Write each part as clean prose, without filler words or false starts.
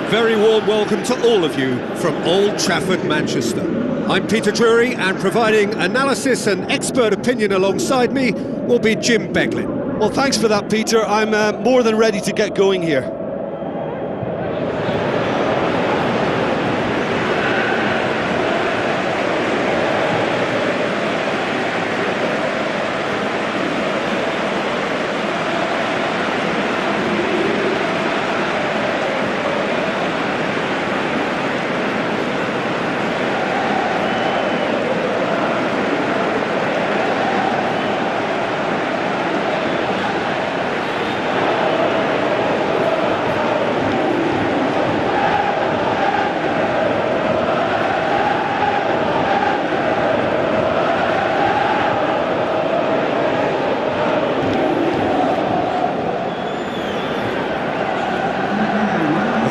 very warm welcome to all of you from Old Trafford, Manchester. I'm Peter Drury, and providing analysis and expert opinion alongside me will be Jim Beglin. Well, thanks for that, Peter. I'm more than ready to get going here.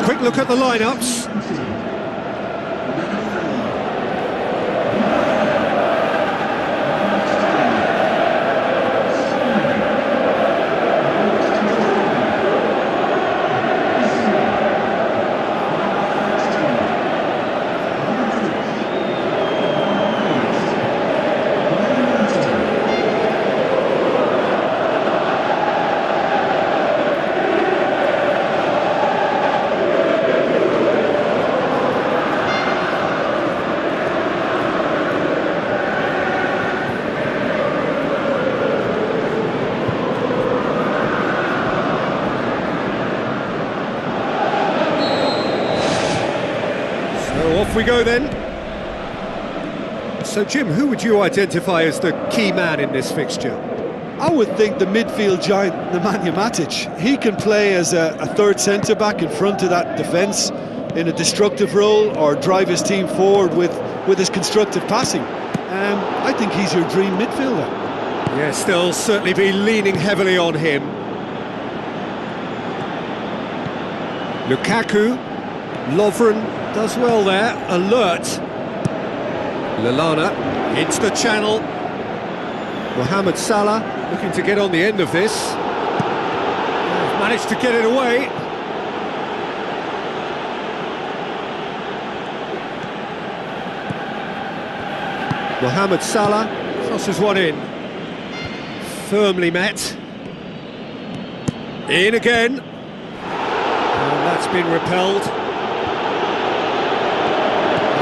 Quick look at the lineups. Off we go then. So Jim, who would you identify as the key man in this fixture? I would think the midfield giant, Nemanja Matic. He can play as a third centre-back in front of that defence in a destructive role, or drive his team forward with his constructive passing. I think he's your dream midfielder. Yes, they'll certainly be leaning heavily on him. Lukaku, Lovren does well there, alert. Lallana into the channel. Mohamed Salah looking to get on the end of this. Managed to get it away. Mohamed Salah crosses one in. Firmly met. In again. And that's been repelled.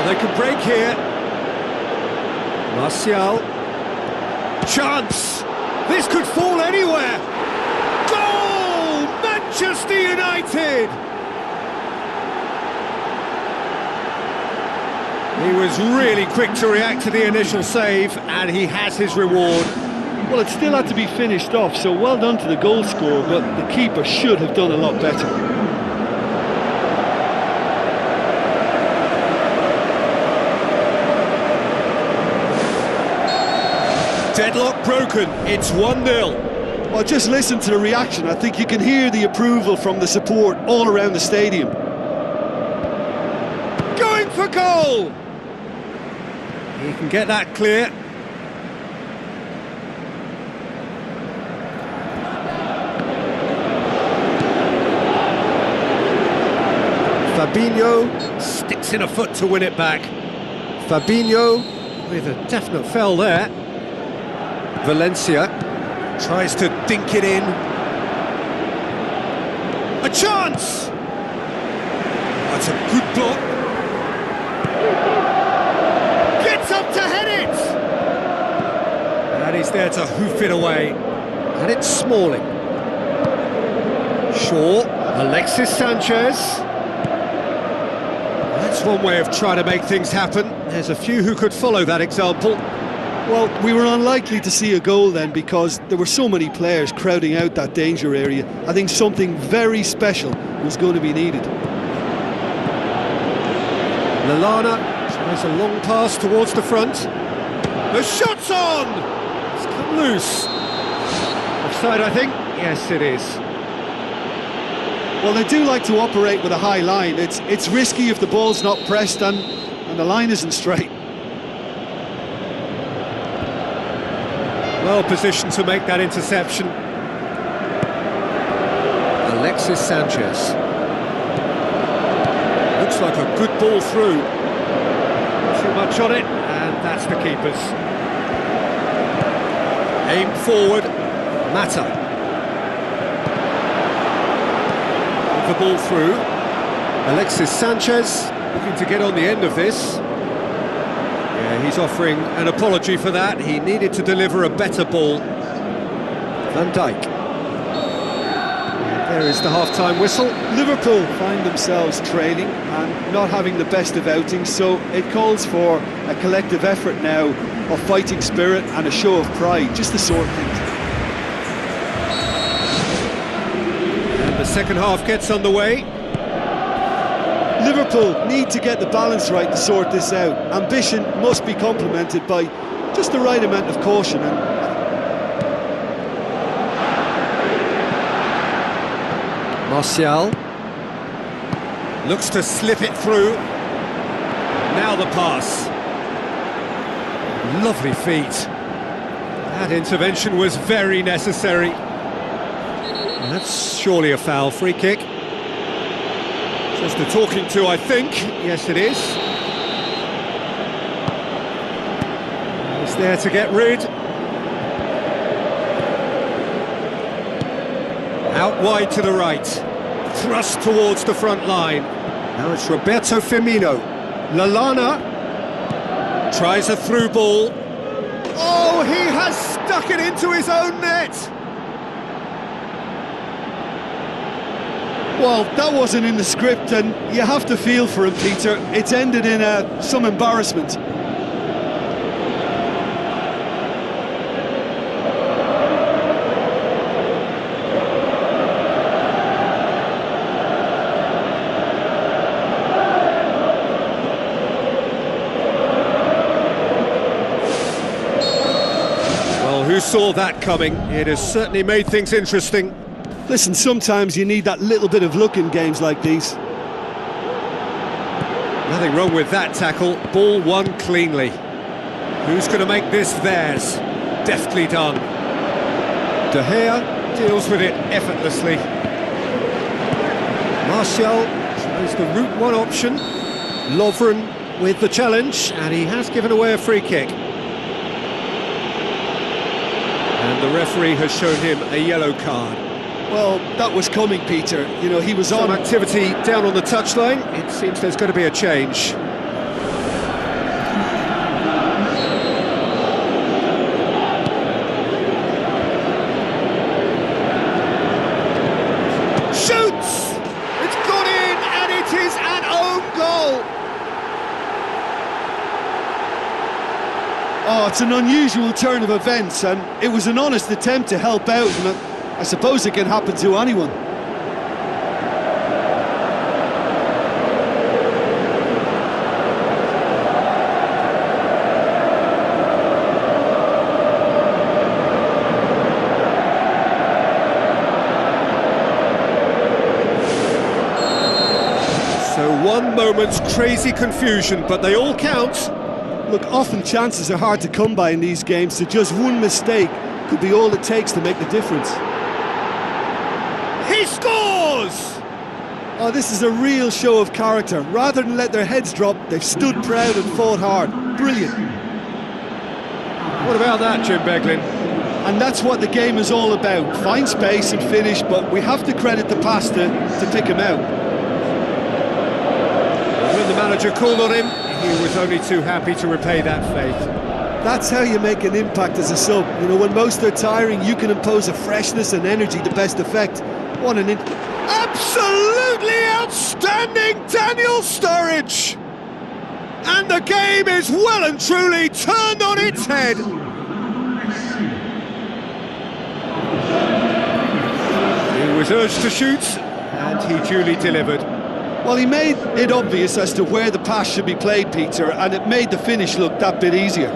They could break here. Martial. Chance! This could fall anywhere! Goal! Manchester United! He was really quick to react to the initial save, and he has his reward. Well, it still had to be finished off, so well done to the goal scorer, but the keeper should have done a lot better. Deadlock broken, it's 1-0. Well, just listen to the reaction. I think you can hear the approval from the support all around the stadium. Going for goal! He can get that clear. Fabinho sticks in a foot to win it back. Fabinho with a definite foul there. Valencia tries to dink it in. A chance! That's a good block. Gets up to head it! And he's there to hoof it away. And it's Smalling. Shaw, Alexis Sanchez. That's one way of trying to make things happen. There's a few who could follow that example. Well, we were unlikely to see a goal then because there were so many players crowding out that danger area. I think something very special was going to be needed. Lallana tries a long pass towards the front. The shot's on! It's come loose. Offside, I think? Yes, it is. Well, they do like to operate with a high line. It's risky if the ball's not pressed and the line isn't straight. Well positioned to make that interception. Alexis Sanchez. Looks like a good ball through. Too much on it, and that's the keeper's. Aim forward, Mata. The ball through. Alexis Sanchez looking to get on the end of this. Yeah, he's offering an apology for that. He needed to deliver a better ball. Van Dijk. There is the half-time whistle. Liverpool find themselves trailing and not having the best of outings, so it calls for a collective effort now of fighting spirit and a show of pride, just to sort things. And the second half gets underway. Liverpool need to get the balance right to sort this out. Ambition must be complemented by just the right amount of caution. And Martial looks to slip it through. Now the pass. Lovely feet. That intervention was very necessary. And that's surely a foul. Free kick. Just a talking to, I think. Yes, it is. It's there to get rid. Out wide to the right. Thrust towards the front line. Now it's Roberto Firmino. Lallana tries a through ball. Oh, he has stuck it into his own net. well, that wasn't in the script, and you have to feel for him, Peter. It's ended in some embarrassment. Who saw that coming? It has certainly made things interesting. Listen, sometimes you need that little bit of luck in games like these. Nothing wrong with that tackle. Ball won cleanly. Who's going to make this theirs? Deftly done. De Gea deals with it effortlessly. Martial tries the route one option. Lovren with the challenge, and he has given away a free kick. And the referee has shown him a yellow card. Well, that was coming, Peter. You know, he was Some on... activity down on the touchline. It seems there's going to be a change. Shoots! It's gone in, and it is an own goal! Oh, it's an unusual turn of events, and it was an honest attempt to help out, and I suppose it can happen to anyone. So one moment's crazy confusion, but they all count. Look, often chances are hard to come by in these games, so just one mistake could be all it takes to make the difference. He scores! Oh, this is a real show of character. Rather than let their heads drop, they've stood proud and fought hard. Brilliant. What about that, Jim Beglin? And that's what the game is all about. Find space and finish, but we have to credit the pass to pick him out. When the manager called on him, he was only too happy to repay that faith. That's how you make an impact as a sub. You know, when most are tiring, you can impose a freshness and energy to best effect. What an absolutely outstanding Daniel Sturridge! And the game is well and truly turned on its head. He was urged to shoot, and he duly delivered. Well, he made it obvious as to where the pass should be played, Peter, and it made the finish look that bit easier.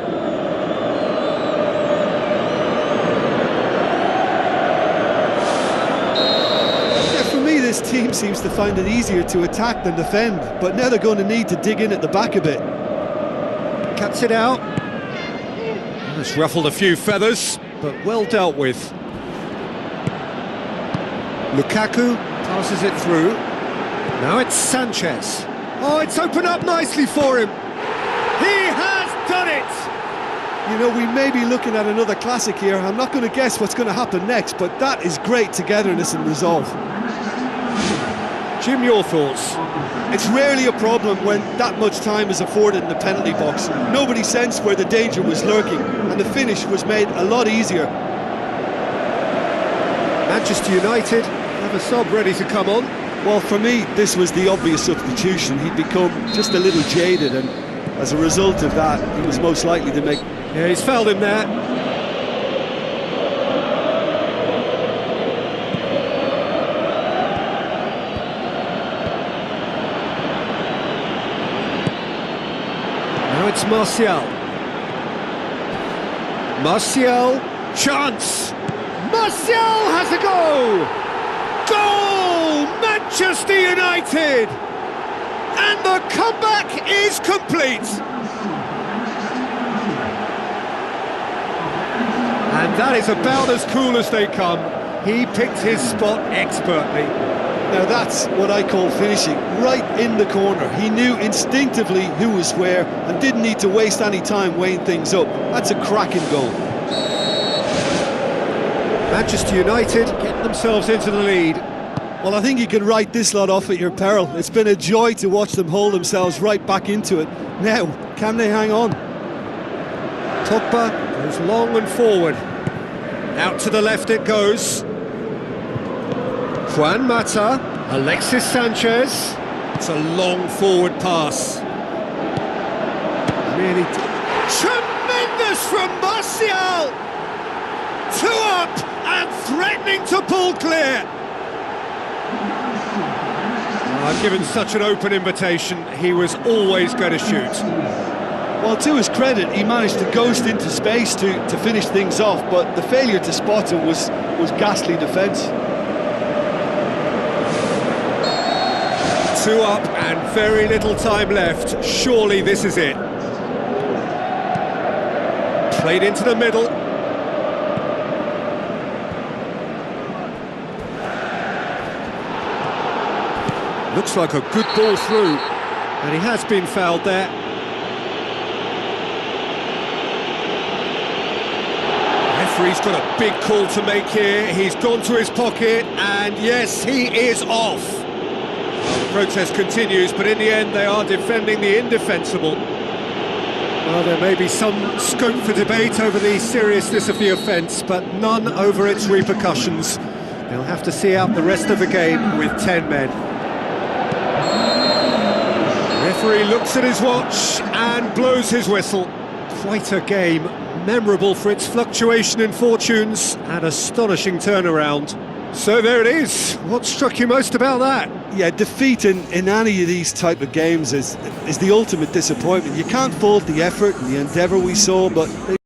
Yeah, for me, this team seems to find it easier to attack than defend, but now they're going to need to dig in at the back a bit. Cuts it out. It's ruffled a few feathers, but well dealt with. Lukaku passes it through. Now it's Sanchez. Oh, it's opened up nicely for him. He has done it! You know, we may be looking at another classic here. I'm not going to guess what's going to happen next, but that is great togetherness and resolve. Jim, your thoughts? It's rarely a problem when that much time is afforded in the penalty box. Nobody sensed where the danger was lurking, and the finish was made a lot easier. Manchester United have a sub ready to come on. Well, for me, this was the obvious substitution. He'd become just a little jaded, and as a result of that, he was most likely to make... Yeah, he's fouled him there. Now it's Martial. Martial, chance! Martial has a goal! Goal! Manchester United! And the comeback is complete! And that is about as cool as they come. He picked his spot expertly. Now that's what I call finishing, right in the corner. He knew instinctively who was where and didn't need to waste any time weighing things up. That's a cracking goal. Manchester United getting themselves into the lead. Well, I think you can write this lot off at your peril. It's been a joy to watch them hold themselves right back into it. Now, can they hang on? Pogba goes long and forward. Out to the left it goes. Juan Mata, Alexis Sanchez. It's a long forward pass. Really tremendous from Martial! 2 up and threatening to pull clear. Given such an open invitation, he was always going to shoot. Well, to his credit, he managed to ghost into space to finish things off, but the failure to spot him was ghastly defence. 2 up and very little time left. Surely this is it. Played into the middle. Looks like a good ball through, and he has been fouled there. Referee's got a big call to make here. He's gone to his pocket, and yes, he is off. Well, the protest continues, but in the end they are defending the indefensible. Well, there may be some scope for debate over the seriousness of the offence, but none over its repercussions. They'll have to see out the rest of the game with 10 men. Referee looks at his watch and blows his whistle. Quite a game, memorable for its fluctuation in fortunes and astonishing turnaround. So there it is. What struck you most about that? Yeah, defeat in any of these type of games is the ultimate disappointment. You can't fault the effort and the endeavour we saw, but they